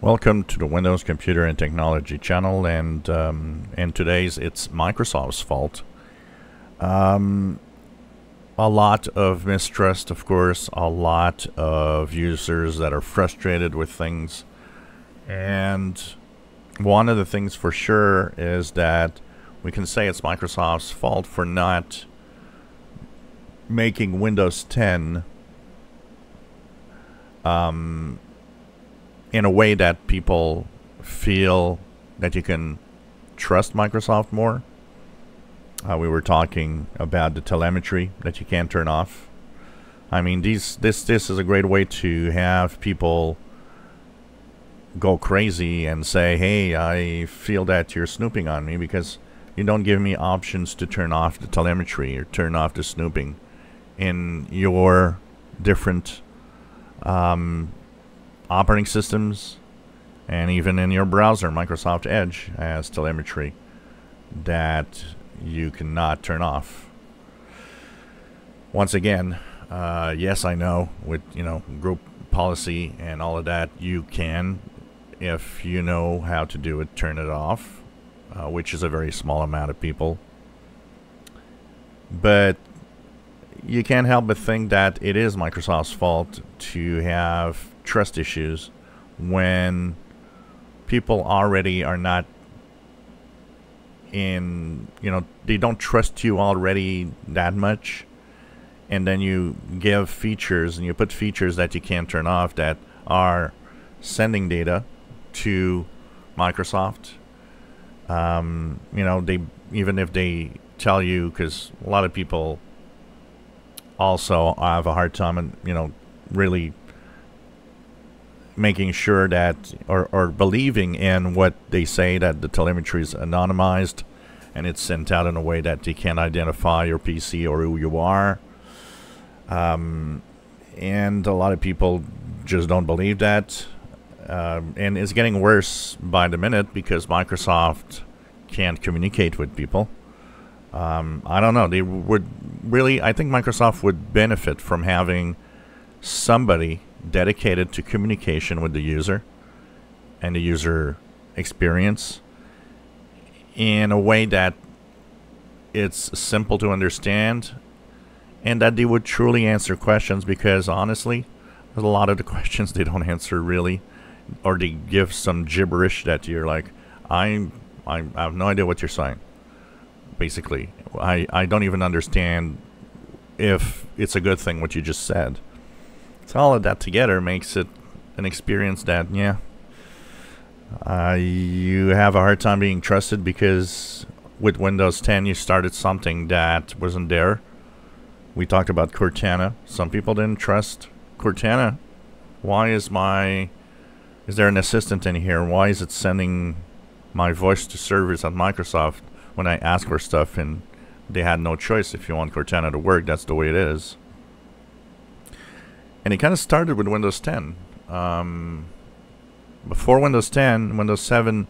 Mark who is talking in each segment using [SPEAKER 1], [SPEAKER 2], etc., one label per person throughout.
[SPEAKER 1] Welcome to the Windows Computer and Technology channel, and today's it's Microsoft's fault. A lot of mistrust, of course, a lot of users that are frustrated with things, and one of the things for sure is that we can say it's Microsoft's fault for not making Windows 10 in a way that people feel that you can trust Microsoft more. We were talking about the telemetry that you can't turn off. I mean, this is a great way to have people go crazy and say, hey, I feel that you're snooping on me because you don't give me options to turn off the telemetry or turn off the snooping in your different operating systems, and even in your browser. Microsoft Edge has telemetry that you cannot turn off. Once again, yes, I know with group policy and all of that, you can, if you know how to do it, turn it off, which is a very small amount of people. But you can't help but think that it is Microsoft's fault to have trust issues when people already are not in, they don't trust you already that much, and then you give features and you put features that you can't turn off that are sending data to Microsoft. They, even if they tell you, because a lot of people also have a hard time really making sure that or believing in what they say, that the telemetry is anonymized and it's sent out in a way that they can't identify your PC or who you are. And a lot of people just don't believe that. And it's getting worse by the minute because Microsoft can't communicate with people. I don't know. They would really, I think Microsoft would benefit from having somebody dedicated to communication with the user and the user experience in a way that it's simple to understand, and that they would truly answer questions, because honestly, there's a lot of the questions they don't answer really, or they give some gibberish that you're like, I have no idea what you're saying. Basically, I don't even understand if it's a good thing what you just said. So all of that together makes it an experience that, yeah, you have a hard time being trusted, because with Windows 10 you started something that wasn't there. We talked about Cortana. Some people didn't trust Cortana. Why is there an assistant in here? Why is it sending my voice to servers at Microsoft when I ask for stuff? And they had no choice. If you want Cortana to work, that's the way it is. And it kind of started with Windows 10. Before Windows 10, Windows 7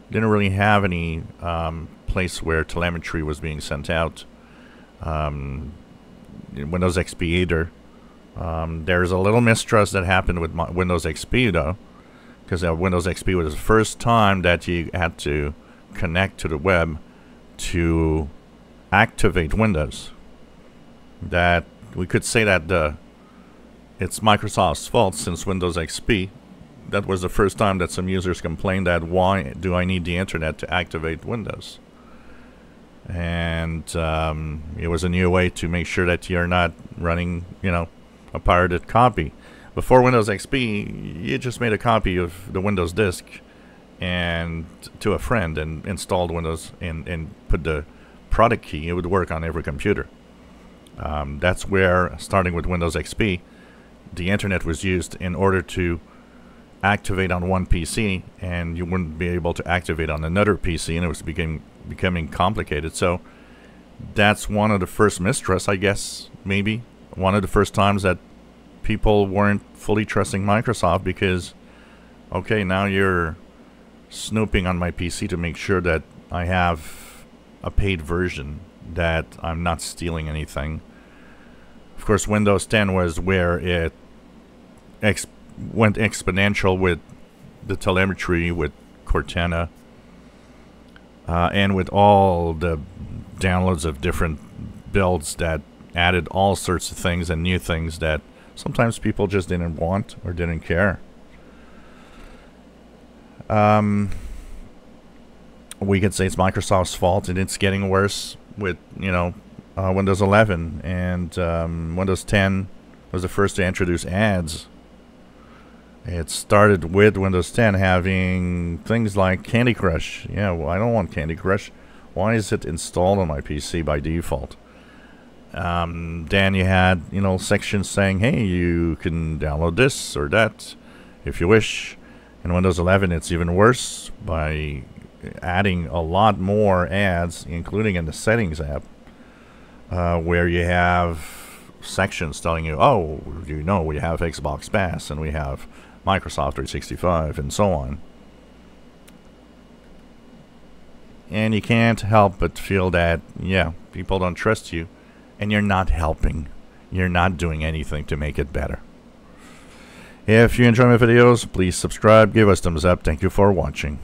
[SPEAKER 1] didn't really have any place where telemetry was being sent out. Windows XP either. There's a little mistrust that happened with Windows XP though, because Windows XP was the first time that you had to connect to the web to activate Windows. That we could say that it's Microsoft's fault, since Windows XP, that was the first time that some users complained that why do I need the internet to activate Windows? And it was a new way to make sure that you're not running, a pirated copy. Before Windows XP, you just made a copy of the Windows disk and to a friend and installed Windows and put the product key. It would work on every computer. That's where, starting with Windows XP, the internet was used in order to activate on one PC, and you wouldn't be able to activate on another PC, and it was becoming complicated. So that's one of the first mistrusts, I guess, maybe one of the first times that people weren't fully trusting Microsoft, because okay, now you're snooping on my PC to make sure that I have a paid version, that I'm not stealing anything. Of course, Windows 10 was where it went exponential with the telemetry with Cortana, and with all the downloads of different builds that added all sorts of things and new things that sometimes people just didn't want or didn't care. We could say it's Microsoft's fault, and it's getting worse with, you know, Windows 11, and Windows 10 was the first to introduce ads. It started with Windows 10 having things like Candy Crush. Yeah, well, I don't want Candy Crush. Why is it installed on my PC by default? Then you had, you know, sections saying, hey, you can download this or that if you wish. In Windows 11, it's even worse by adding a lot more ads, including in the Settings app, where you have sections telling you, oh, you know, we have Xbox Pass and we have Microsoft 365 and so on. And you can't help but feel that, yeah, people don't trust you, and you're not helping. You're not doing anything to make it better. If you enjoy my videos, please subscribe, give us thumbs up. Thank you for watching.